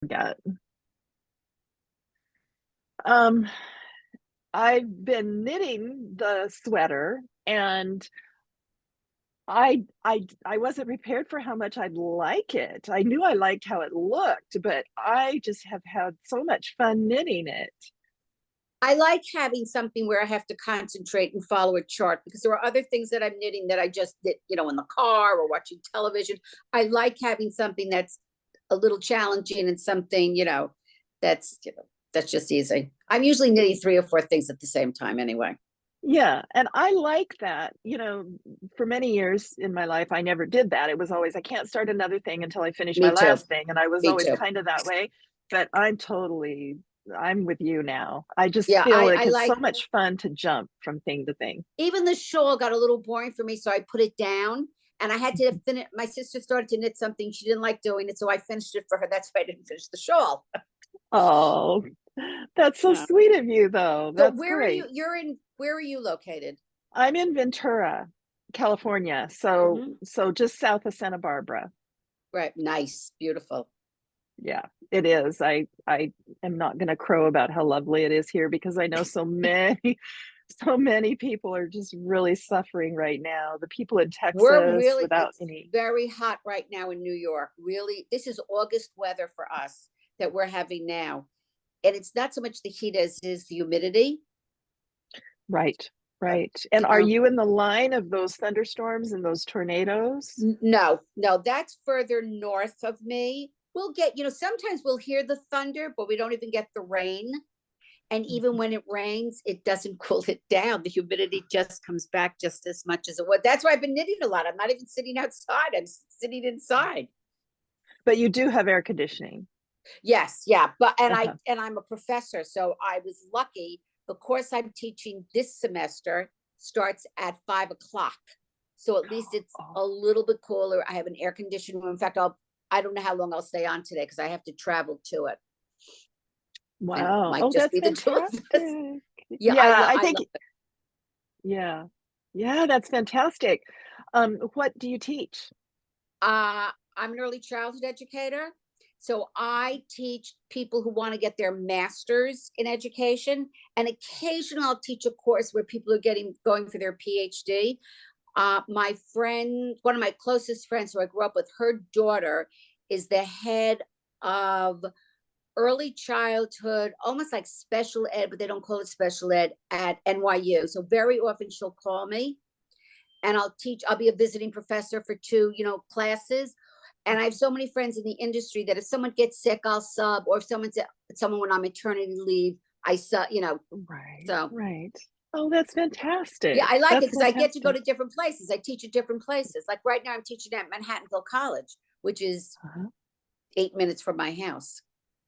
Got. Um, I've been knitting the sweater and I wasn't prepared for how much I'd like it. I knew I liked how it looked, but I just have had so much fun knitting it. I like having something where I have to concentrate and follow a chart because there are other things that I'm knitting that I just did, in the car or watching television. I like having something that's a little challenging and something, that's, that's just easy. I'm usually knitting three or four things at the same time anyway. Yeah, and I like that. For many years in my life, I never did that. It was always, I can't start another thing until I finish my Me too. last thing. And I was Me always too. kind of that way. But I'm with you now. I just Yeah, feel I, like I it's so like much fun to jump from thing to thing. even the shawl got a little boring for me, so I put it down and I had to finish. My sister started to knit something. She didn't like doing it, so I finished it for her. That's why I didn't finish the shawl. Oh, that's so Yeah. sweet of you, though. So That's where are you? great. Where are you located? I'm in Ventura, California, so Hmm. so just south of Santa Barbara. Right. Nice. Beautiful. Yeah, it is. I am not going to crow about how lovely it is here because I know so many so many people are just really suffering right now. The people in Texas without It's any. very hot right now in New York. Really, this is August weather for us that we're having now. And it's not so much the heat as is the humidity. Right, But, right. And you are know, you in the line of those thunderstorms and those tornadoes? no, no, that's further north of me. We'll get, sometimes we'll hear the thunder, but we don't even get the rain. And even Mhm. when it rains, it doesn't cool it down. The humidity just comes back just as much as it was. That's why I've been knitting a lot. I'm not even sitting outside. I'm sitting inside. But you do have air conditioning. Yes, yeah. Uh-huh. And I'm a professor, so I was lucky. The course I'm teaching this semester starts at 5 o'clock. So at least it's Oh, a little bit cooler. I have an air conditioned room. In fact, I don't know how long I'll stay on today because I have to travel to it. And it wow. might Oh, just that's be the two of us. fantastic. Yeah, Yeah, I I think love it. yeah. Yeah, that's fantastic. What do you teach? I'm an early childhood educator. So I teach people who want to get their master's in education. And occasionally I'll teach a course where people are going for their PhD. My friend, one of my closest friends who I grew up with, her daughter is the head of early childhood, almost like special ed, but they don't call it special ed at NYU. So very often she'll call me and I'll be a visiting professor for two, classes. And I have so many friends in the industry that if someone gets sick, I'll sub, or if someone went on maternity leave, I sub, Right, so right. Oh, that's yeah, fantastic. I like it That's because I get to go fantastic. to different places. I teach at different places. Like right now I'm teaching at Manhattanville College, which is Uh-huh. 8 minutes from my house.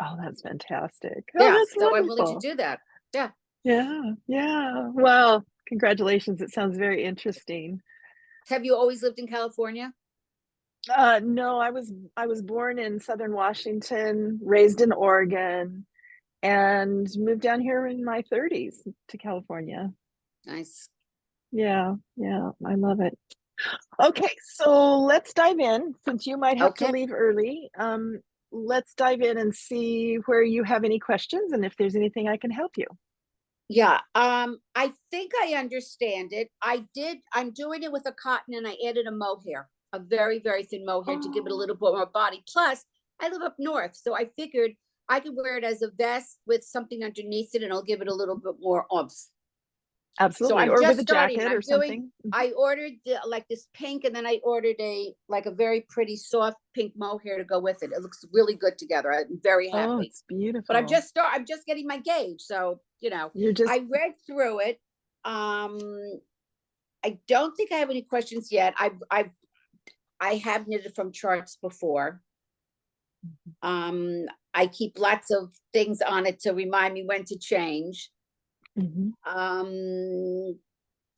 Oh, that's fantastic. Oh, Yeah, that's so I'm willing to wonderful. do that. Yeah. Yeah, yeah. Well, congratulations. It sounds very interesting. Have you always lived in California? No, I was born in Southern Washington, raised in Oregon, and moved down here in my 30s to California. Nice. Yeah, yeah, I love it. Okay, so let's dive in since you might have to Okay. leave early. Let's dive in and see where you have any questions and if there's anything I can help you. Yeah. I think I understand it. I'm doing it with a cotton and I added a mohair, a very, very thin mohair to give it a Oh, little bit more body. Plus, I live up north, so I figured I could wear it as a vest with something underneath it and I'll give it a little bit more oomph. So absolutely. I'm Or with just a starting. jacket or something. Mhm. I ordered like this pink and then I ordered like a very pretty soft pink mohair to go with it. It looks really good together. I'm very Oh, happy. it's But beautiful. I'm just getting my gauge. So, You're just I read through it. Um, I don't think I have any questions yet. I have knitted from charts before. Um, I keep lots of things on it to remind me when to change. mhm.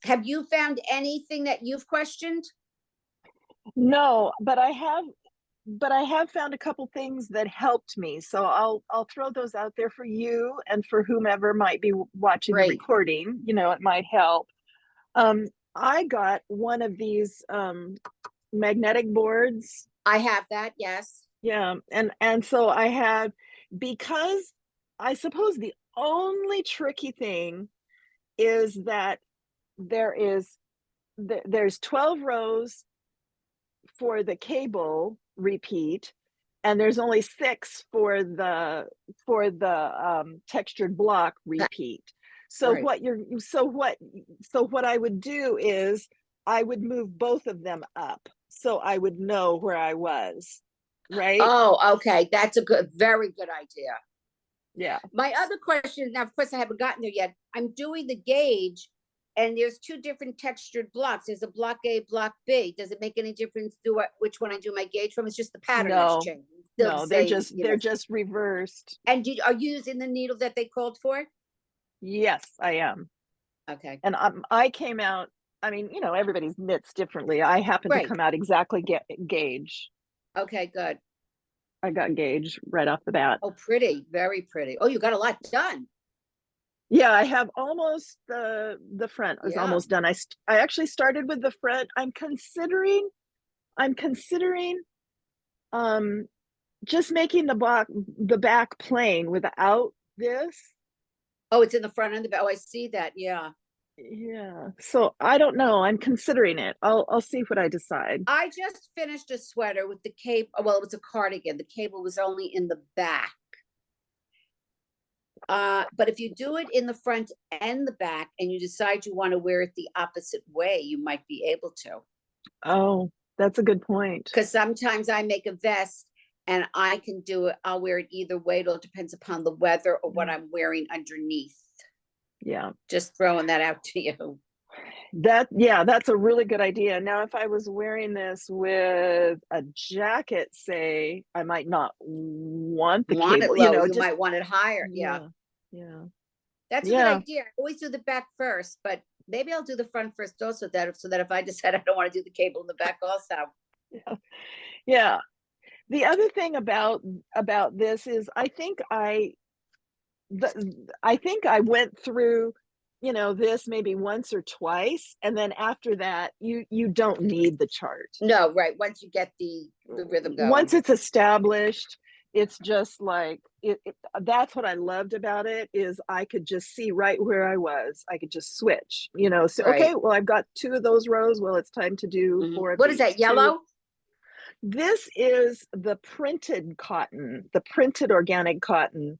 Have you found anything that you've questioned? No, but I have found a couple things that helped me. So I'll throw those out there for you and for whomever might be watching the Great. recording, it might help. I got one of these magnetic boards. I have that. Yes. Yeah, and so I had, because I suppose the only tricky thing is that there is there's 12 rows for the cable repeat, and there's only 6 for the textured block repeat. So Right. what you're so what I would do is I would move both of them up so I would know where I was, right? Oh, okay. That's a good, very good idea. Yeah. My other question, now, of course, I haven't gotten there yet. I'm doing the gauge, and there's two different textured blocks. There's a block A, block B. Does it make any difference which one I do my gauge from? It's just the pattern that's No, changing. Still the no, same, you they're know. just reversed. And are you using the needle that they called for? Yes, I am. Okay. And I came out, I mean, everybody's knits differently. I happen to Right. come out exactly gauge. Okay, good. I got gauge right off the bat. Oh, pretty, very pretty. Oh, you got a lot done. Yeah, I have almost the front is Yeah. almost done. I actually started with the front. I'm considering um just making the back plain without this. Oh, it's in the front and the back. Oh, I see that. Yeah. Yeah. So I don't know. I'm considering it. I'll see what I decide. I just finished a sweater with the cable. Well, it was a cardigan. The cable was only in the back. But if you do it in the front and the back and you decide you want to wear it the opposite way, you might be able to. Oh, that's a good point. Because sometimes I make a vest and I can do it, I'll wear it either way. It all depends upon the weather or what Mm, I'm wearing underneath. yeah. Just throwing that out to you. Yeah, that's a really good idea. Now, if I was wearing this with a jacket, say, I might not want the Want it cable, low, you just might want it higher. Yeah. yeah. Yeah. That's a good Yeah. idea. I always do the back first, but maybe I'll do the front first also, so that if I decide I don't want to do the cable in the back also. Yeah. Yeah. The other thing about this is I think I went through, this maybe once or twice, and then after that, you don't need the chart. No, right. Once you get the rhythm Once going. it's established, it's just like that's what I loved about it, is I could just see right where I was. I could just switch, so okay, Right. well, I've got 2 of those rows. Well, it's time to do 4 of What is these. that? 2. Yellow? This is the printed cotton, the printed organic cotton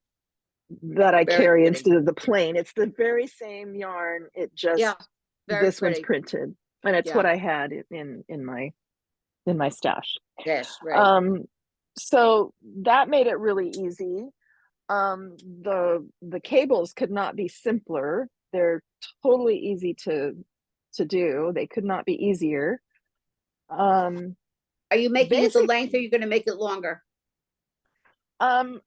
that I Very carry pretty. instead of the plain. It's the very same yarn. Yeah. Very This one's pretty. printed, and it's what Yeah. I had in my stash. Yes, right. Um, so that made it really easy. The cables could not be simpler. They're totally easy to do. They could not be easier. Um, Are you making it the basic. length or are you going to make it longer? Um,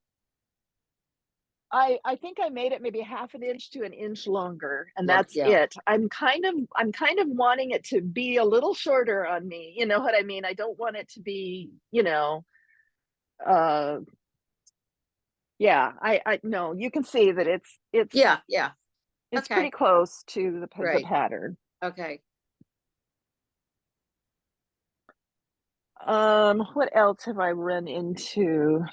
I think I made it maybe half an inch to an inch longer, and Look, that's yeah. it. I'm kind of wanting it to be a little shorter on me. You know what I mean? I don't want it to be, uh yeah, I no, you can see that Yeah, yeah. it's pretty Okay. close to the Right. pattern. Okay. What else have I run into?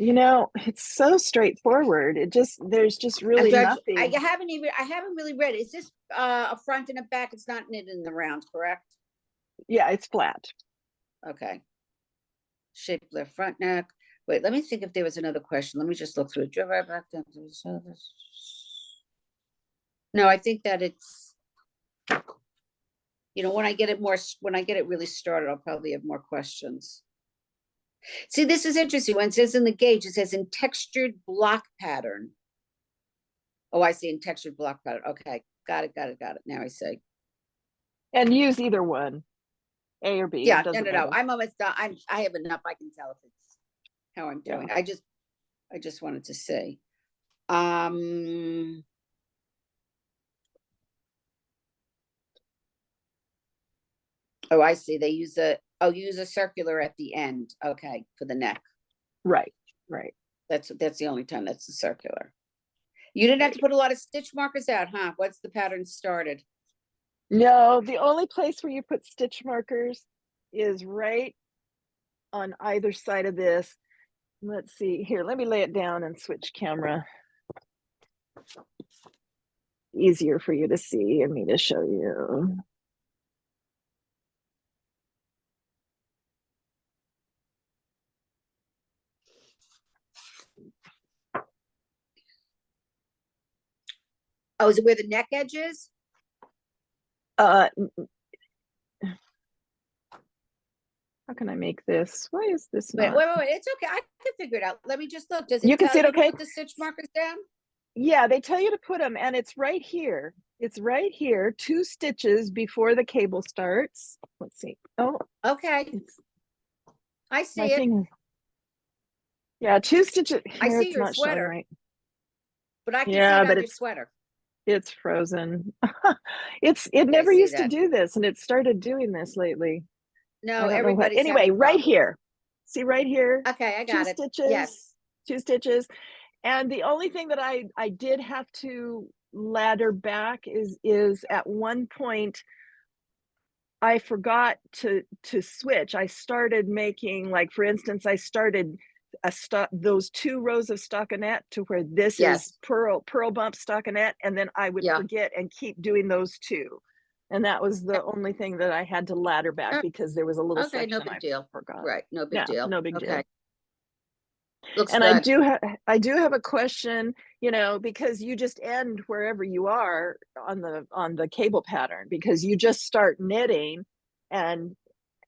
It's so straightforward. There's just I'm really sorry. I nothing. haven't really read it. Is this a front and a back? It's not knitted in the round, correct? Yeah, it's flat. Okay. Shape left front neck. Wait, let me think if there was another question. Let me just look through it. Drive right back down to the service. No, I think that it's, when I get it really started, I'll probably have more questions. See, this is interesting. When it says in the gauge, it says in textured block pattern. Oh, I see, in textured block pattern. Okay, got it, got it, got it. Now I see. And use either one, A or B, it Yeah, no, doesn't no, no. matter. I'm almost done. I have enough. I can tell if it's how I'm Yeah. doing. I just wanted to see. Um, oh, I see. They use a circular at the end. Okay, for the neck. Right, right, That's the only time that's the circular. You didn't have to right. put a lot of stitch markers out, huh? Once the pattern started. No, the only place where you put stitch markers is right on either side of this. Let's see here. Let me lay it down and switch camera. Easier for you to see and me to show you. Oh, is it where the neck edge is? Uh, how can I make this? Why is this Wait, not? wait. It's okay. I can figure it out. Let me just look. Does You it can tell see it you to okay? put the stitch markers down? Yeah, they tell you to put them, and it's right here. It's right here, 2 stitches before the cable starts. Let's see. Oh, Okay, it's I my see it. thing. Yeah, 2 stitches. I Here, see it's your not showing sweater, right. but I can see Yeah, it but on your sweater. it's frozen. It Yeah, I never see used to that. do this, and it started doing this lately. I No, don't know what. everybody's Anyway, having right problems. here. See right here? Okay, I 2 got it. Yes. stitches, 2 stitches. And the only thing that I did have to ladder back is at one point I forgot to switch. I started making, like, for instance, I started a stock those 2 rows of stockinette to where this is Yes. pearl bump stockinette, and then I would Yeah. forget and keep doing those 2. And that was the only thing that I had to ladder back Uh, because there was a little Okay, no section big I deal. forgot. Right, no big Yeah, deal. no big Okay, deal. looks And good. I do have a question, because you just end wherever you are on the cable pattern because you just start knitting and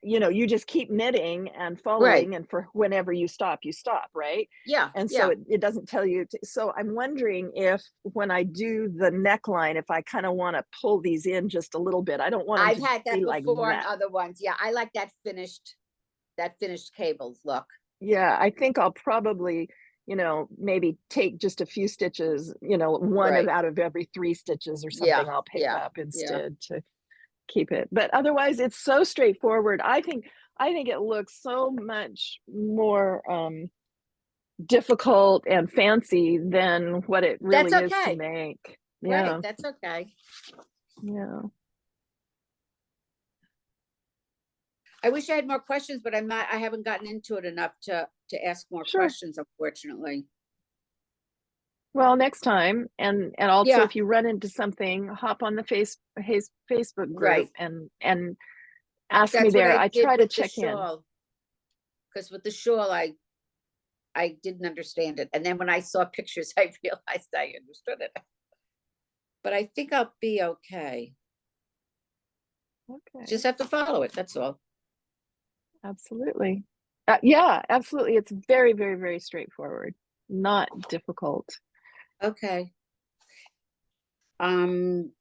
you just keep knitting and Right. following and for whenever you stop, right? Yeah, And so yeah. it doesn't tell you so I'm wondering if when I do the neckline, if I kind of want to pull these in just a little bit. I don't want them I've to had be that like before on that. other ones. Yeah, I like that finished cables look. Yeah, I think I'll probably, maybe take just a few stitches, one of Right. out of every 3 stitches or Yeah, something I'll pick yeah, up yeah. instead to keep it. But otherwise, it's so straightforward. I think it looks so much more difficult and fancy than what it That's really is to okay. make. Right, Yeah, that's okay. yeah. I wish I had more questions, but I haven't gotten into it enough to ask more Sure. questions, unfortunately. Well, next time, and also Yeah, if you run into something, hop on the Facebook group right. and ask me That's what there. I I did try to with the check in. shawl. Because with the shawl, I didn't understand it. And then when I saw pictures, I realized I understood it. But I think I'll be okay. Okay, Just have to follow it. That's all. absolutely. Yeah, absolutely. It's very, very, very straightforward, not difficult. Okay. Um,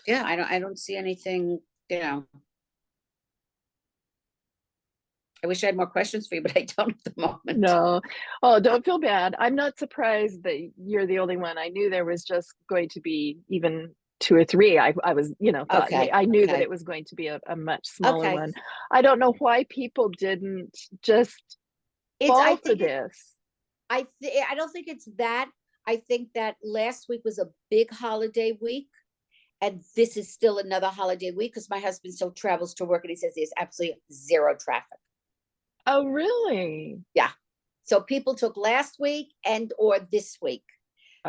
yeah, I don't see anything, you know. I wish I had more questions for you, but I don't at the moment. No. Oh, don't feel bad. I'm not surprised that you're the only one. I knew there was just going to be even 2 or 3. I was, thought Okay, I knew that okay, it was going to be a much smaller okay. one. I don't know why people didn't just I fall for think it's this. I don't think it's that. I think that last week was a big holiday week, and this is still another holiday week because my husband still travels to work, and he says there's absolutely zero traffic. Oh, really? Yeah. So people took last week and or this week.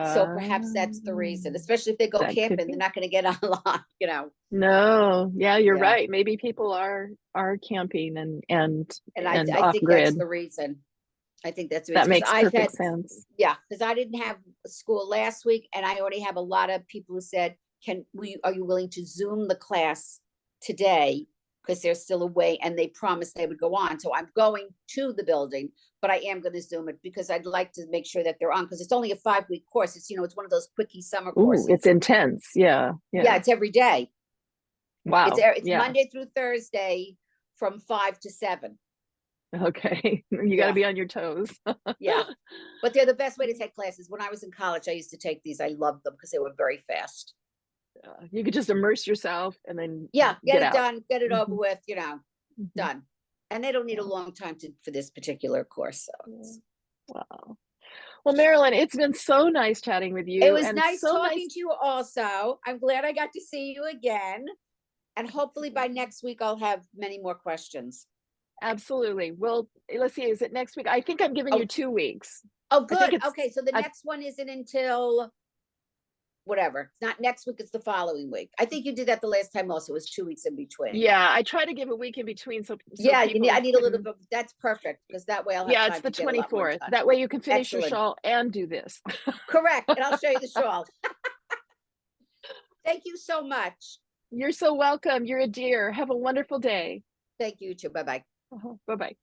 So perhaps that's the reason, Um, especially if they go that could camping, they're be. not going to get online. No, yeah, you're Yeah. right. Maybe people are camping and and And and I off think that's grid. the reason. I think that's the That reason because makes I've perfect had, sense. yeah, because I didn't have school last week, and I already have a lot of people who said, are you willing to Zoom the class today? Because they're still away and they promised they would go on. So I'm going to the building, but I am going to Zoom it because I'd like to make sure that they're on because it's only a 5-week course. It's one of those quickie summer Ooh, it's courses. intense. Yeah, Yeah, yeah. it's every day. Wow. It's Yeah. Monday through Thursday from 5 to 7. Okay. You got to Yeah, be on your toes. yeah. But they're the best way to take classes. When I was in college, I used to take these. I loved them because they were very fast. You could just immerse yourself and then Yeah, get get it out. done, get it over Mhm, with, mhm. done. And they don't need a Yeah, long time for this particular course. yeah. So Wow. Well, Marilyn, it's been so nice chatting with It you was and nice so talking nice. to you also. I'm glad I got to see you again. And hopefully by next week, I'll have many more questions. Absolutely. Well, let's see, is it next week? I think I'm giving you Oh, 2 weeks. oh, I think good. it's Okay. So the I, next one isn't until whatever. It's not next week, it's the following week. I think you did that the last time also. It was 2 weeks in between. yeah, I try to give a week in between so Yeah, you need I people need a little can. bit. That's perfect because that way I'll have Yeah, it's time the to get a lot more 24th. done. That way you can finish your Excellent. shawl and do this. Correct. And I'll show you the shawl. Thank you so much. You're so welcome. You're a dear. Have a wonderful day. Thank you too. Bye bye. Bye bye.